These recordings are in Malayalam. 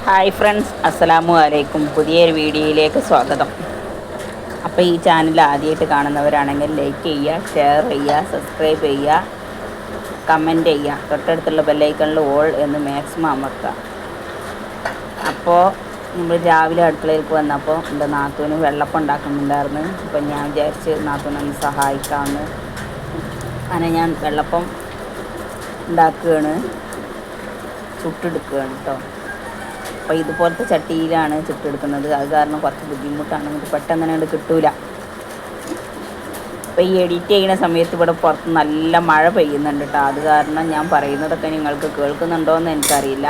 ഹായ് ഫ്രണ്ട്സ്, അസ്സലാമു അലൈക്കും. പുതിയൊരു വീഡിയോയിലേക്ക് സ്വാഗതം. അപ്പോൾ ഈ ചാനൽ ആദ്യമായിട്ട് കാണുന്നവരാണെങ്കിൽ ലൈക്ക് ചെയ്യുക, ഷെയർ ചെയ്യുക, സബ്സ്ക്രൈബ് ചെയ്യുക, കമൻറ്റ് ചെയ്യുക. തൊട്ടടുത്തുള്ള ബെല്ലൈക്കണിൽ ഓൾ എന്ന് മാക്സിമം അമർത്തുക. അപ്പോൾ നമ്മൾ രാവിലെ അടുക്കളയിലേക്ക് വന്നപ്പോൾ എൻ്റെ നാത്തൂന് വെള്ളപ്പം ഉണ്ടാക്കുന്നുണ്ടായിരുന്നു. അപ്പോൾ ഞാൻ വിചാരിച്ച് നാത്തൂനൊന്ന് സഹായിക്കാമെന്ന്. അങ്ങനെ ഞാൻ വെള്ളപ്പം ഉണ്ടാക്കുകയാണ്, ചുട്ടെടുക്കുകയാണ് കേട്ടോ. അപ്പോൾ ഇതുപോലത്തെ ചട്ടിയിലാണ് ചുട്ടെടുക്കുന്നത്. അത് കാരണം കുറച്ച് ബുദ്ധിമുട്ടാണ്, നമുക്ക് പെട്ടെന്ന് തന്നെ കിട്ടൂല. അപ്പോൾ ഈ എഡിറ്റ് ചെയ്യുന്ന സമയത്ത് ഇവിടെ പുറത്ത് നല്ല മഴ പെയ്യുന്നുണ്ട് കേട്ടോ. അത് കാരണം ഞാൻ പറയുന്നതൊക്കെ നിങ്ങൾക്ക് കേൾക്കുന്നുണ്ടോ എന്ന് എനിക്കറിയില്ല.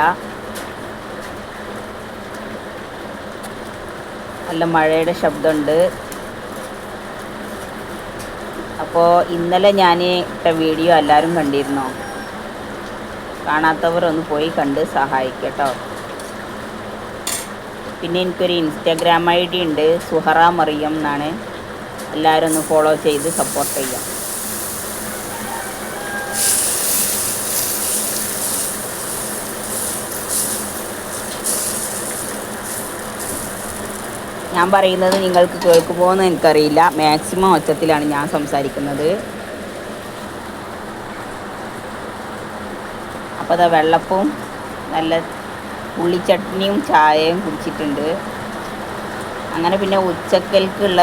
നല്ല മഴയുടെ ശബ്ദമുണ്ട്. അപ്പോൾ ഇന്നലെ ഞാൻ ഇട്ട വീഡിയോ എല്ലാവരും കണ്ടിരുന്നോ? കാണാത്തവർ ഒന്ന് പോയി കണ്ട് സഹായിക്കട്ടോ. പിന്നെ എനിക്കൊരു ഇൻസ്റ്റാഗ്രാം ID ഉണ്ട്, സുഹറ മറിയം എന്നാണ്. എല്ലാവരും ഒന്ന് ഫോളോ ചെയ്ത് സപ്പോർട്ട് ചെയ്യാം. ഞാൻ പറയുന്നത് നിങ്ങൾക്ക് കേൾക്കുമോ എന്ന് എനിക്കറിയില്ല. മാക്സിമം ഒച്ചത്തിലാണ് ഞാൻ സംസാരിക്കുന്നത്. അപ്പോൾ അതാ വെള്ളപ്പവും നല്ല ഉള്ളിച്ചട്നിയും ചായയും കുടിച്ചിട്ടുണ്ട്. അങ്ങനെ പിന്നെ ഉച്ചക്കൽക്കുള്ള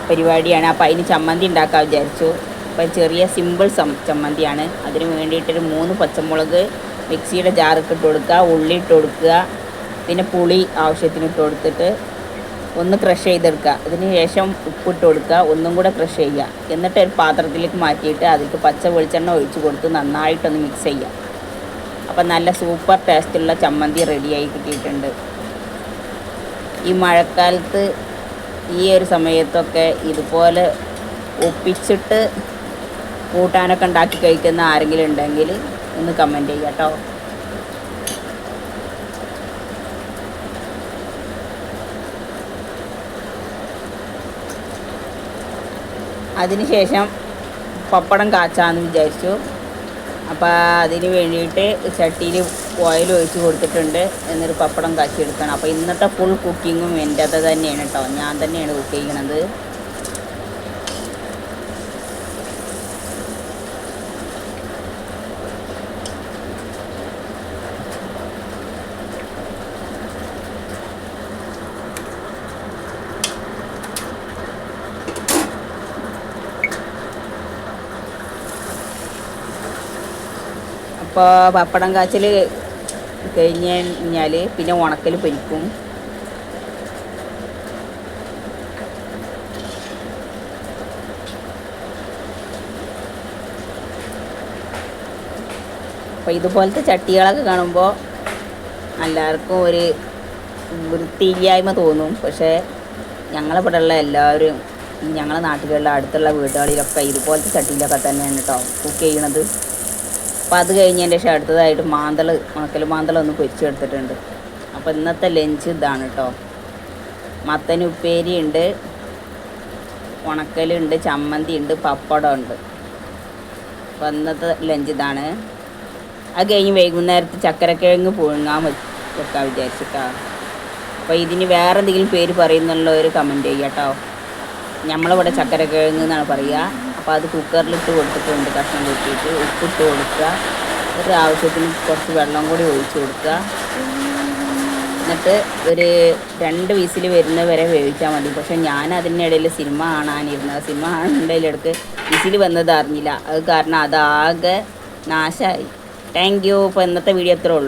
പരിപാടിയാണ്. അപ്പോൾ അതിന് ചമ്മന്തി ഉണ്ടാക്കാൻ വിചാരിച്ചു. അപ്പോൾ ചെറിയ സിമ്പിൾ ചമ്മന്തിയാണ്. അതിന് വേണ്ടിയിട്ടൊരു 3 പച്ചമുളക് മിക്സിയുടെ ജാറിൽ ഇട്ട് കൊടുക്കുക, ഉള്ളി ഇട്ട് കൊടുക്കുക, പിന്നെ പുളി ആവശ്യത്തിന് ഇട്ട് കൊടുത്തിട്ട് ഒന്ന് ക്രഷ് ചെയ്തെടുക്കുക. അതിന് ശേഷം ഉപ്പിട്ട് കൊടുക്കുക, ഒന്നും കൂടെ ക്രഷ് ചെയ്യുക. എന്നിട്ട് ഒരു പാത്രത്തിലേക്ക് മാറ്റിയിട്ട് അതിലേക്ക് പച്ച വെളിച്ചെണ്ണ ഒഴിച്ച് കൊടുത്ത് നന്നായിട്ടൊന്ന് മിക്സ് ചെയ്യുക. അപ്പം നല്ല സൂപ്പർ ടേസ്റ്റുള്ള ചമ്മന്തി റെഡിയായി കിട്ടിയിട്ടുണ്ട്. ഈ മഴക്കാലത്ത് ഈ ഒരു സമയത്തൊക്കെ ഇതുപോലെ ഒപ്പിച്ചിട്ട് കൂട്ടാനൊക്കെ ഉണ്ടാക്കി കഴിക്കുന്ന ആരെങ്കിലും ഉണ്ടെങ്കിൽ ഒന്ന് കമൻറ്റ് ചെയ്യുക കേട്ടോ. അതിനുശേഷം പപ്പടം കാച്ചാന്ന് വിചാരിച്ചു. അപ്പോൾ അതിന് വേണ്ടിയിട്ട് ചട്ടിയിൽ ഓയിൽ ഒഴിച്ച് കൊടുത്തിട്ടുണ്ട്. എന്നിട്ട് പപ്പടം കാച്ചിയെടുക്കണം. അപ്പോൾ ഇന്നത്തെ ഫുൾ കുക്കിങ്ങും എൻ്റെ അത് തന്നെയാണ് കേട്ടോ. ഞാൻ തന്നെയാണ് കുക്ക് ചെയ്യണത്. അപ്പോൾ പപ്പടം കാച്ചൽ കഴിഞ്ഞ് കഴിഞ്ഞാൽ പിന്നെ ഉണക്കൽ പൊരിക്കും. അപ്പോൾ ഇതുപോലത്തെ ചട്ടികളൊക്കെ കാണുമ്പോൾ എല്ലാവർക്കും ഒരു വൃത്തിയില്ലായ്മ തോന്നും. പക്ഷേ ഞങ്ങളിവിടെ ഉള്ള എല്ലാവരും, ഞങ്ങളുടെ നാട്ടിലുള്ള അടുത്തുള്ള വീടുകളിലൊക്കെ ഇതുപോലത്തെ ചട്ടിയിലൊക്കെ തന്നെയാണ് കേട്ടോ കുക്ക് ചെയ്യണത്. അപ്പോൾ അത് കഴിഞ്ഞതിൻ്റെ ശേഷം അടുത്തതായിട്ട് ഉണക്കൽ മാന്തളൊന്ന് പൊരിച്ചെടുത്തിട്ടുണ്ട്. അപ്പോൾ ഇന്നത്തെ ലഞ്ച് ഇതാണ് കേട്ടോ. മത്തൻ ഉപ്പേരി ഉണ്ട്, ഉണക്കലുണ്ട്, ചമ്മന്തി ഉണ്ട്, പപ്പടം ഉണ്ട്. അപ്പോൾ ഇന്നത്തെ ലഞ്ച് ഇതാണ്. അത് കഴിഞ്ഞ് വൈകുന്നേരത്ത് ചക്കരക്കിഴങ്ങ് പുഴുങ്ങാൻ വെക്കാൻ വിചാരിച്ചിട്ടാ. അപ്പോൾ ഇതിന് വേറെ എന്തെങ്കിലും പേര് പറയുന്നുള്ളവർ കമൻറ്റ് ചെയ്യുക കേട്ടോ. നമ്മളിവിടെ ചക്കരക്കിഴങ്ങ് എന്നാണ് പറയുക. അപ്പോൾ അത് കുക്കറിലിട്ട് കൊടുത്തിട്ടുണ്ട്. കഷ്ണം കൂട്ടിയിട്ട് ഉപ്പിട്ട് കൊടുക്കുക, ഒരു ആവശ്യത്തിന് കുറച്ച് വെള്ളം കൂടി ഒഴിച്ച് കൊടുക്കുക. എന്നിട്ട് ഒരു 2 വിസിൽ വരുന്നവരെ വേവിച്ചാൽ മതി. പക്ഷേ ഞാൻ അതിനിടയിൽ സിനിമ കാണാനിരുന്നത്. സിനിമ കാണുന്നതിലിടക്ക് വിസിൽ വന്നത് അറിഞ്ഞില്ല. അത് കാരണം അതാകെ നാശമായി. Thank you. ഇപ്പോൾ ഇന്നത്തെ വീഡിയോ അത്രേ ഉള്ളൂ.